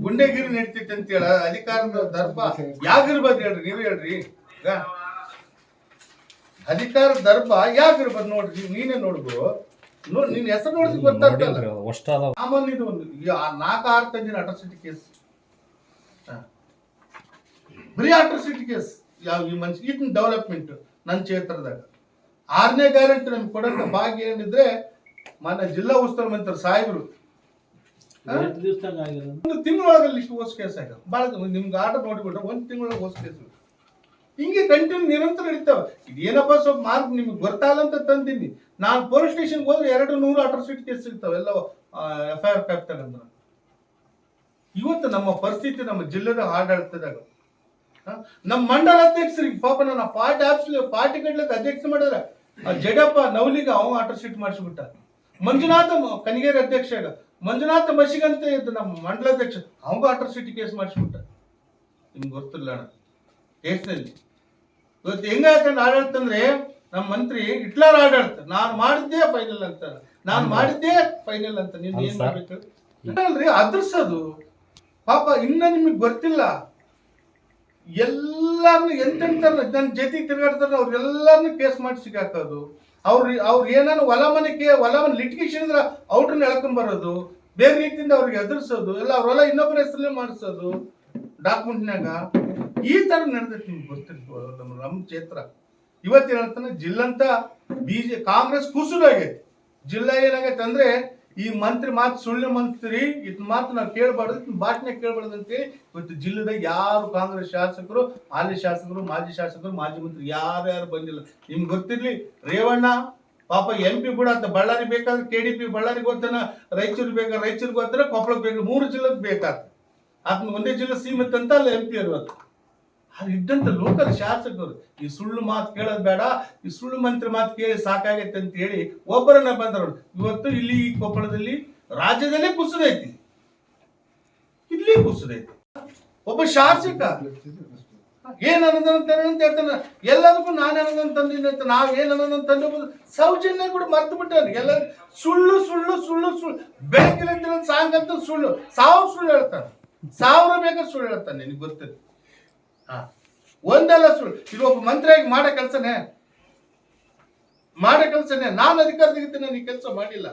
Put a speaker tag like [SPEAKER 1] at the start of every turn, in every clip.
[SPEAKER 1] ಗುಂಡೆಗಿರಿ ನಡೀತೈತೆ ಅಂತ ಹೇಳ ಅಧಿಕಾರದ ದರ್ಪ ಯಾಗಿರ್ಬೋದು ಹೇಳ್ರಿ, ನೀವೇ ಹೇಳ್ರಿ. ಈಗ ಅಧಿಕಾರ ದರ್ಪ ಯಾಗಿರ್ಬೋದು ನೋಡ್ರಿ, ನೀನೇ ನೋಡ್ಬೋದು. ನಿನ್ ಹೆಸರು ನೋಡಿದ್ ಗೊತ್ತಾಗ್ತಲ್ಲ. ಸಾಮಾನ್ಯ ಇದು ಒಂದು 4-6 ತಂದಿನ ಅಟ್ರಾಸಿಟಿ ಕೇಸ್, ಬರೀ ಅಟ್ರಾಸಿಟಿ ಕೇಸ್. ಯಾವ ಈ ಮನುಷ್ಯ ಇದನ್ನ ಡೆವಲಪ್ಮೆಂಟ್ ನನ್ನ ಕ್ಷೇತ್ರದಾಗ 6ನೇ ಗ್ಯಾರಂಟಿ ನಮ್ಗೆ ಕೊಡಂತ ಭಾಗ್ಯ ಏನಿದ್ರೆ ಮಾನ್ಯ ಜಿಲ್ಲಾ ಉಸ್ತುವಾರಿ ಮಂತ್ರಿ ಸಾಹೇಬರು ಒಂದು ತಿಂಗಳೊಳಗಲ್ಲಿ ಇಷ್ಟು ಹೊಸ ಕೇಸ್ ಆಗ ಭಾಳ ನಿಮ್ಗೆ ಆರ್ಡರ್ ನೋಡಿಬಿಟ್ರೆ 1 ತಿಂಗಳೊಳಗೆ ಹೊಸ ಕೇಸ್ ಹಿಂಗೆ ಕಂಟಿನ್ಯೂ ನಿರಂತರ ನಡೀತಾವ. ಇದೇನಪ್ಪ ಸ್ವಲ್ಪ ಮಾರ್ಕ್ ನಿಮ್ಗೆ ಗೊತ್ತಾಗಲ್ಲ ಅಂತ ತಂದಿನಿ. ನಾನು ಪೊಲೀಸ್ ಸ್ಟೇಷನ್ಗೆ ಹೋದ್ರೆ 200 ಅಟ್ರಾಸಿಟಿ ಕೇಸ್ ಸಿಗ್ತಾವೆ ಎಲ್ಲ FIR ಕಾಗ್ತಾಗಂದ್ರೆ. ಇವತ್ತು ನಮ್ಮ ಪರಿಸ್ಥಿತಿ ನಮ್ಮ ಜಿಲ್ಲೆದ ಆಡಳಿತದಾಗ ನಮ್ಮ ಮಂಡಲ ಅಧ್ಯಕ್ಷರಿಗೆ ಪಾಪ ನನ್ನ ಪಾರ್ಟಿ ಕಡ್ಲಿಕ್ಕೆ ಅಧ್ಯಕ್ಷ ಮಾಡಿದ್ರೆ ಜಡಪ್ಪ ನವಲಿಗ ಅವ ಅಟ್ರಾಸಿಟಿ ಮಾಡಿಸ್ಬಿಟ್ಟ. ಮಂಜುನಾಥ ಕನಿಗೇರಿ ಅಧ್ಯಕ್ಷ ಮಂಜುನಾಥ ಮಸಿಗಂತ ಇದ್ದು ನಮ್ಮ ಮಂಡಲಾಧ್ಯಕ್ಷ ಅವಂಗ ಅಟ್ರಾಸಿಟಿ ಕೇಸ್ ಮಾಡಿಸ್ಬಿಟ್ಟ. ನಿಮ್ಗೆ ಗೊತ್ತಿಲ್ಲ ಅಣ್ಣ ಕೇಸ್ನಲ್ಲಿ. ಇವತ್ತು ಹೆಂಗಾಯ್ತಂದ್ರೆ ಆಡಳಿತ ಅಂದ್ರೆ ನಮ್ಮ ಮಂತ್ರಿ ಹಿಟ್ಲರ್ ಆಡಳಿತ. ನಾನು ಮಾಡಿದ್ದೇ ಫೈನಲ್ ಅಂತ, ನಾನು ಮಾಡಿದ್ದೇ ಫೈನಲ್ ಅಂತ. ನೀನ್ ಏನ್ ಮಾಡ್ಬೇಕು ಅಲ್ರಿ ಅದ್ರಸದು ಪಾಪ. ಇನ್ನ ನಿಮಗ್ ಗೊತ್ತಿಲ್ಲ, ಎಲ್ಲಾರನ್ನು ಎಂತೆಂತ ನನ್ನ ಜೊತೆ ತಿರುಗಾಡ್ತಾರ ಅವ್ರೆಲ್ಲಾರನ್ನು ಕೇಸ್ ಮಾಡಿ ಸಿಗಾಕೋದು. ಅವ್ರು ಏನಾನು ಹೊಲ ಮನೆ ಲಿಟಿಗೇಷನ್ ಇದ್ರೆ ಔಟ್ರನ್ನ ಎಳ್ಕೊಂಡ್ ಬರೋದು, ಬೇರೆ ರೀತಿಯಿಂದ ಅವ್ರಿಗೆ ಎದುರಿಸೋದು, ಎಲ್ಲ ಅವ್ರೆಲ್ಲ ಇನ್ನೊಬ್ಬರ ಹೆಸರಲ್ಲೇ ಮಾಡಿಸೋದು ಡಾಕ್ಯುಮೆಂಟ್ನಾಗ. ಈ ತರ ನಡೆದೈತಿ. ನಿಮ್ಗೆ ಗೊತ್ತಿರ್ಬೋದು ನಮ್ಮ ಕ್ಷೇತ್ರ ಇವತ್ತೇನ್ ಹೇಳ್ತಾನೆ ಜಿಲ್ಲಂತ ಕಾಂಗ್ರೆಸ್ ಕುಸುದಾಗೈತಿ. ಜಿಲ್ಲಾ ಏನಾಗೈತೆ ಅಂದ್ರೆ ಈ ಮಂತ್ರಿ ಮಾತು ಸುಳ್ಳು ಮಂತ್ರಿ ಇದ್ ಮಾತು ನಾವು ಕೇಳಬಾರ್ದು, ಭಾಷಣ ಕೇಳಬಾರ್ದು ಅಂತೇಳಿ ಇವತ್ತು ಜಿಲ್ಲೆದಾಗ ಯಾರು ಕಾಂಗ್ರೆಸ್ ಶಾಸಕರು, ಹಾಲಿ ಶಾಸಕರು, ಮಾಜಿ ಶಾಸಕರು, ಮಾಜಿ ಮಂತ್ರಿ ಯಾರ್ಯಾರು ಬಂದಿಲ್ಲ. ನಿಮ್ಗೆ ಗೊತ್ತಿರ್ಲಿ, ರೇವಣ್ಣ ಪಾಪ MP ಕೂಡ ಅಂತ ಬಳ್ಳಾರಿ ಬೇಕಾದ್ರೆ KDP ಬಳ್ಳಾರಿಗೆ ಹೋಗ್ತಾನ, ರಾಯಚೂರಿಗೆ ಬೇಕಾದ್ರೆ ರಾಯಚೂರಿಗೆ ಹೋಗ್ತಾನೆ, ಕೊಪ್ಪಳಕ್ಕೆ ಬೇಕಾದ್ರೆ 3 ಜಿಲ್ಲೆಗೆ ಬೇಕಾಗ್ತದೆ. ಅದನ್ನ ಒಂದೇ ಜಿಲ್ಲೆ ಸೀಮಿತ ಅಂತ ಅಲ್ಲ MP ಇರುವತ್ತು. ಅದು ಇದ್ದಂತ ಲೋಕಲ್ ಶಾಸಕರು ಈ ಸುಳ್ಳು ಮಾತು ಕೇಳೋದು ಬೇಡ, ಈ ಸುಳ್ಳು ಮಂತ್ರಿ ಮಾತು ಕೇಳಿ ಸಾಕಾಗೈತೆ ಅಂತ ಹೇಳಿ ಒಬ್ಬರನ್ನ ಬಂದರು. ಇವತ್ತು ಇಲ್ಲಿ ಈ ಕೊಪ್ಪಳದಲ್ಲಿ ರಾಜ್ಯದಲ್ಲೇ ಕುಸಿದೈತಿ, ಇಲ್ಲಿ ಕುಸಿದೈತಿ. ಒಬ್ಬ ಶಾಸಕ ಏನ್ ಅನ್ನೋದಂತ ಹೇಳ್ತಾನೆ, ಎಲ್ಲದಕ್ಕೂ ನಾನು ಅನ್ನೋದನ್ನ ತಂದಿನಿ ಅಂತ. ನಾವ್ ಏನ್ ಅನ್ನೋದನ್ನ ತಂದಿರ್ಬೋದು, ಸೌಜನ್ಯ ಕೂಡ ಮರ್ತು ಬಿಟ್ಟಾನೆ. ಎಲ್ಲ ಸುಳ್ಳು ಸುಳ್ಳು ಸುಳ್ಳು ಸುಳ್ಳು, ಬೆಳಕಿನ ಸಾಂಗ್ ಅಂತ ಸುಳ್ಳು, 1000 ಸುಳ್ಳು ಹೇಳ್ತಾನೆ, 1000 ಬೇಕಾದ್ರೆ ಸುಳ್ಳು ಹೇಳ್ತಾನೆ. ನಿನಗೆ ಗೊತ್ತಿದೆ ಒಂದಲ್ಲ ಸುಳ್ಳು. ಇದು ಒಬ್ಬ ಮಂತ್ರಿಯಾಗಿ ಮಾಡೋ ಕೆಲಸನೇ. ನಾನು ಅಧಿಕಾರದಾಗಿದ್ದೇನೆ, ನೀ ಕೆಲಸ ಮಾಡಿಲ್ಲ.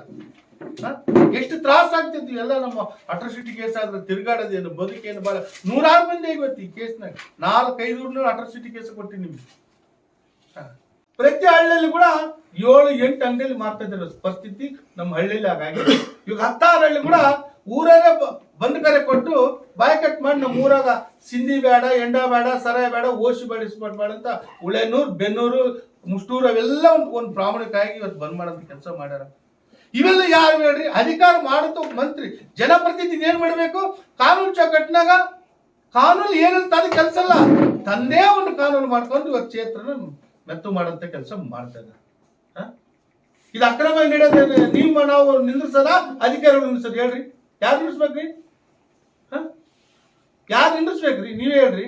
[SPEAKER 1] ಎಷ್ಟು ತ್ರಾಸ ಆಗ್ತಿದ್ವಿ ಎಲ್ಲ. ನಮ್ಮ ಅಟ್ರಾಸಿಟಿ ಕೇಸ್ ಆದ್ರೆ ತಿರುಗಾಡೋದೇನು ಬದುಕೇನು ಬಾಳ 100 ಮಂದಿ ಇವತ್ತು ಈ ಕೇಸ್ನಾಗ 400-500 ಅಟ್ರಾಸಿಟಿ ಕೇಸ್ ಕೊಟ್ಟಿನಿ ನಿಮ್ಗೆ. ಪ್ರತಿ ಹಳ್ಳಿಯಲ್ಲಿ ಕೂಡ 7-8 ಅಂಗಡಿಯಲ್ಲಿ ಮಾರ್ತಾ ಇದ್ದಾರೆ ಪರಿಸ್ಥಿತಿ ನಮ್ಮ ಹಳ್ಳಿಯಲ್ಲಿ ಆಗಿದೆ. ಇವಾಗ 16 ಹಳ್ಳಿ ಕೂಡ ಊರಲ್ಲೇ ಬಂದ್ ಕರೆ ಕೊಟ್ಟು ಬಾಯ್ ಕಟ್ ಮಾಡಿ ನಮ್ಮ ಊರಾಗ ಸಿಂಧಿ ಬೇಡ, ಎಂಡ ಬೇಡ, ಸರಾಯ ಬೇಡ, ಓಶಿ ಬೇಡ, ಇಸ್ಪಾಟ್ ಬೇಡ ಅಂತ ಉಳೆನೂರು, ಬೆನ್ನೂರು, ಮುಷ್ಟೂರು ಅವೆಲ್ಲ ಒಂದು ಪ್ರಾಮಾಣಿಕವಾಗಿ ಇವತ್ತು ಬಂದ್ ಮಾಡೋಂಥ ಕೆಲಸ ಮಾಡ್ಯಾರ. ಇವೆಲ್ಲ ಯಾರು ಹೇಳ್ರಿ? ಅಧಿಕಾರ ಮಾಡುತ್ತ ಮಂತ್ರಿ, ಜನಪ್ರತಿನಿಧಿ ಏನ್ ಮಾಡ್ಬೇಕು? ಕಾನೂನು ಚೌಕಟ್ಟಿನಾಗ ಕಾನೂನು ಏನಂತ ಅದು ಕೆಲಸ ಅಲ್ಲ, ತಂದೇ ಒಂದು ಕಾನೂನು ಮಾಡ್ಕೊಂಡು ಇವತ್ತು ಕ್ಷೇತ್ರನ ಮೆತ್ತು ಮಾಡೋಂಥ ಕೆಲಸ ಮಾಡ್ತಾ ಇದ್ದಾರೆ. ಇದು ಅಕ್ರಮ ನಡೆಯೋದೇ ನಾವು ನಿಂದ್ರಿಸೋದ, ಅಧಿಕಾರಿಗಳು ನಿಂದ್ರಿಸೋದು? ಹೇಳ್ರಿ, ಯಾರು ನಿಂದ್ರಿಸ್ಬೇಕ್ರಿ? ಯಾರು ನಿಂದ್ರಿಸ್ಬೇಕ್ರಿ? ನೀವೇ ಹೇಳ್ರಿ.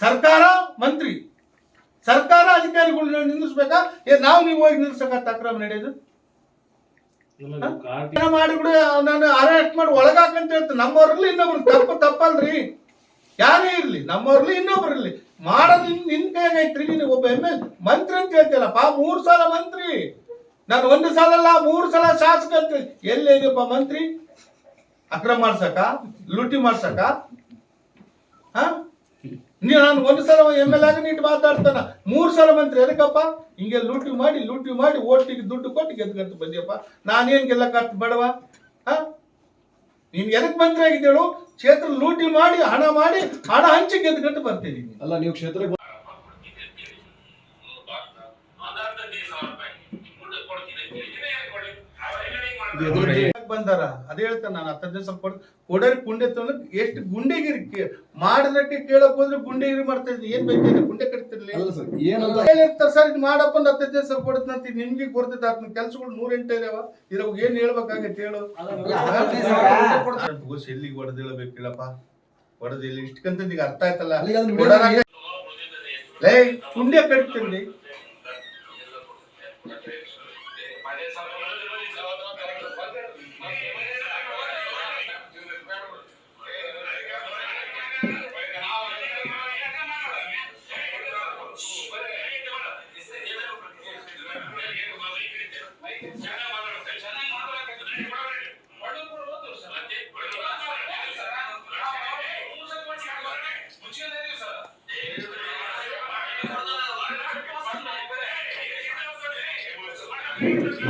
[SPEAKER 1] ಸರ್ಕಾರ ಮಂತ್ರಿ, ಸರ್ಕಾರ ಅಧಿಕಾರಿಗಳು ನಿಂದಿಸ್ಬೇಕಾ? ನಾವು ನೀವು ಹೋಗಿ ನಿಲ್ಸಕ ಅಕ್ರಮ ನಡೆಯೋದು? ಮಾಡಿಬಿಡು, ನಾನು ಅರೆಸ್ಟ್ ಮಾಡಿ ಒಳಗಾಕಂತ ಹೇಳ್ತೀನಿ. ನಮ್ಮವ್ರಲ್ಲಿ ಇನ್ನೊಬ್ರು ತಪ್ಪಲ್ರಿ, ಯಾರೇ ಇರ್ಲಿ, ನಮ್ಮವ್ರಲ್ಲಿ ಇನ್ನೊಬ್ರು ಇರ್ಲಿ, ಮಾಡೋದು ನಿನ್ ಕೈಯಾಗೈತ್ರಿ. ನೀನು ಒಬ್ಬ ML ಮಂತ್ರಿ ಅಂತ ಹೇಳ್ತಿಯಲ್ಲಪ್ಪ, 3 ಸಲ ಮಂತ್ರಿ. ನಾನು 1 ಸಲ ಅಲ್ಲ 3 ಸಲ ಶಾಸಕ ಅಂತ. ಎಲ್ಲಿದೆಯಪ್ಪ ಮಂತ್ರಿ? ಅಕ್ರಮ ಮಾಡ್ಸಕ, ಲೂಟಿ ಮಾಡ್ಸಕ? ನಾನು 1 ಸಲ ML ಆಗಿ ನೀಟ್ ಮಾತಾಡ್ತಾನ, 3 ಸಲ ಮಂತ್ರಿ ಎದಕ್ಕಪ್ಪ? ಹಿಂಗೆ ಲೂಟಿ ಮಾಡಿ ಓಟಿಗೆ ದುಡ್ಡು ಕೊಟ್ಟು ಗೆದ್ಗಂತ ಬಂದಿಯಪ್ಪ. ನಾನೇನ್ ಗೆಲ್ಲಕ್ಕಾಗ್ತ ಬಡವ? ನೀನ್ ಎದಕ್ ಮಂತ್ರಿ ಆಗಿದ್ದೇಳು? ಕ್ಷೇತ್ರ ಲೂಟಿ ಮಾಡಿ ಹಣ ಹಂಚಿ ಗೆದ್ಗಂತ ಬರ್ತೀನಿ.
[SPEAKER 2] ಅಲ್ಲ, ನೀವು ಕ್ಷೇತ್ರ
[SPEAKER 1] ಬಂದಾರ. ಅದೇ ಹೇಳ್ತಾನೆ ನಾನು 10 ದಿವಸ ಕೊಡರಿ ಕುಂಡೆ ತಂದ್ರೆ ಎಷ್ಟು ಗುಂಡೆಗಿರಿ ಮಾಡದಕ್ಕೆ ಕೇಳಕ್ ಹೋದ್ರೆ ಗುಂಡೆಗಿರಿ ಮಾಡ್ತಾ ಇದ್ವಿ. ಏನ್ ಬೇಕು ಗುಂಡೆ ಕಟ್ತಿರ್ಲಿ ಸರ್, ಇದು ಮಾಡಪ್ಪ 10 ದಿವಸ ಕೊಡುತ್ತಂತ. ನಿಮ್ಗೆ ಗೊತ್ತಿದ್ದ ಕೆಲ್ಸಗಳು 108 ಇದಾವ. ಇದ್ರಾಗ ಏನ್ ಹೇಳ್ಬೇಕಾಗೈತೆ ಹೇಳು? ಎಲ್ಲಿಗೆ ಹೊಡೆದ್ ಹೇಳ್ಬೇಕು ಹೇಳಪ್ಪ? ಹೊಡೆದಿಲ್ಲ ಇಷ್ಟಕ್ಕಂತ ನಿಗ ಅರ್ಥ ಆಯ್ತಲ್ಲ. ಲೇ ಕುಂಡೆ ಕಟ್ತಿರ್ಲಿ, ಈ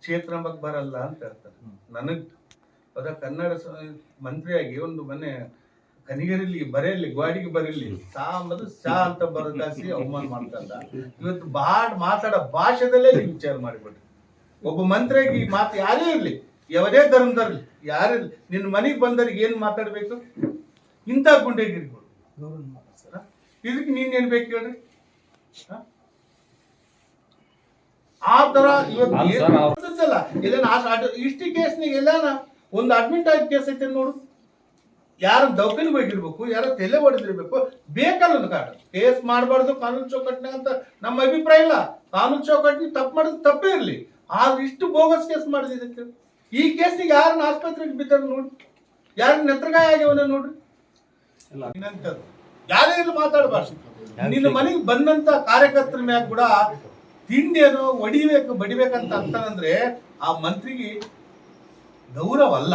[SPEAKER 1] ಕ್ಷೇತ್ರ ಬಗ್ಗೆ ಬರಲ್ಲ ಅಂತ ಹೇಳ್ತಾರೆ. ನನಗ್ ಅದ ಕನ್ನಡ ಮಂತ್ರಿಯಾಗಿ ಒಂದು ಮನೆ ಕನಿಗರಿಲಿ ಬರೆಯಲಿ ಗಾಡಿಗೆ ಬರೀಲಿ ಸಾ ಅಂತ ಬರದಾಸಿ ಅವಮಾನ ಮಾಡ್ತಲ್ಲ. ಇವತ್ತು ಮಾತಾಡೋ ಭಾಷೆದಲ್ಲೇ ನೀವು ವಿಚಾರ ಮಾಡಿಬಿಟ್ರಿ. ಒಬ್ಬ ಮಂತ್ರಿಯಾಗಿ ಈ ಮಾತು ಯಾರೇ ಇರ್ಲಿ, ಯಾವುದೇ ಧರ್ಮದವ್ರಲ್ಲಿ ಯಾರೇ ಇರ್ಲಿ, ನಿನ್ನ ಮನೆಗೆ ಬಂದವ್ರಿಗೆ ಏನ್ ಮಾತಾಡ್ಬೇಕು? ಇಂಥ ಗುಂಡೆಗಿರಿಗಳು ಇದಕ್ಕೆ ನೀನ್ ಬೇಕು ಹೇಳ್ರಿ? ಆ ತರ ಇವತ್ತಲ್ಲ ಇಷ್ಟಿ ಕೇಸ್ನಾಗ ಎಲ್ಲಾನ ಒಂದು ಅಡ್ಮಿಟ್ ಆಗಿ ಕೇಸ್ ಐತೆ ನೋಡು. ಯಾರ ದೌಖಾನಿಗೆ ಹೋಗಿರ್ಬೇಕು, ಯಾರ ತಲೆ ಹೊಡೆದಿರ್ಬೇಕು, ಬೇಕಲ್ಲ ಒಂದು ಕಾರಣ. ಕೇಸ್ ಮಾಡಬಾರ್ದು ಕಾನೂನು ಚೌಕಟ್ಟಿನಾಗ ಅಂತ ನಮ್ಮ ಅಭಿಪ್ರಾಯ ಇಲ್ಲ. ಕಾನೂನು ಚೌಕಟ್ಟಿನ ತಪ್ಪು ಮಾಡಿದ್ರೆ ತಪ್ಪೇ ಇರಲಿ, ಆದ್ರೆ ಇಷ್ಟು ಬೋಗಸ್ ಕೇಸ್ ಮಾಡಿದಕ್ಕೆ ಈ ಕೇಸ್ನಿಗೆ ಯಾರನ್ನ ಆಸ್ಪತ್ರೆಗೆ ಬಿದ್ದರು ನೋಡಿ, ಯಾರನ್ನ ನೆತ್ರಗಾಯ ಆಗ್ಯವನ್ನ ನೋಡ್ರಿ. ಯಾರೇ ಇಲ್ಲಿ ಮಾತಾಡಬಾರ್ದು. ನಿನ್ನ ಮನೆಗೆ ಬಂದಂತ ಕಾರ್ಯಕರ್ತರ ಮ್ಯಾಗ ಕೂಡ ತಿಂಡಿಯನ್ನು ಬಡಿಬೇಕಂತ ಅಂತಾನಂದ್ರೆ ಆ ಮಂತ್ರಿಗೆ ಗೌರವ ಅಲ್ಲ.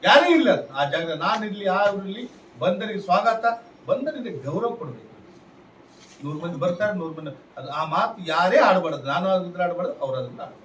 [SPEAKER 1] ಯಾರೇ ಇಲ್ಲ ಆ ಜಾಗ, ನಾನಿರ್ಲಿ ಯಾರಿರ್ಲಿ, ಬಂದರಿಗೆ ಸ್ವಾಗತ, ಬಂದರಿಗೆ ಗೌರವ ಕೊಡ್ಬೇಕು. 100 ಮಂದಿ ಬರ್ತಾರೆ, 100 ಮಂದಿ, ಅದು ಆ ಮಾತು ಯಾರೇ ಆಡಬಾರ್ದು. ನಾನು ಆಡಬಾರ್ದು, ಅವ್ರು ಅದನ್ನ ಆಡಬಾರ್ದು.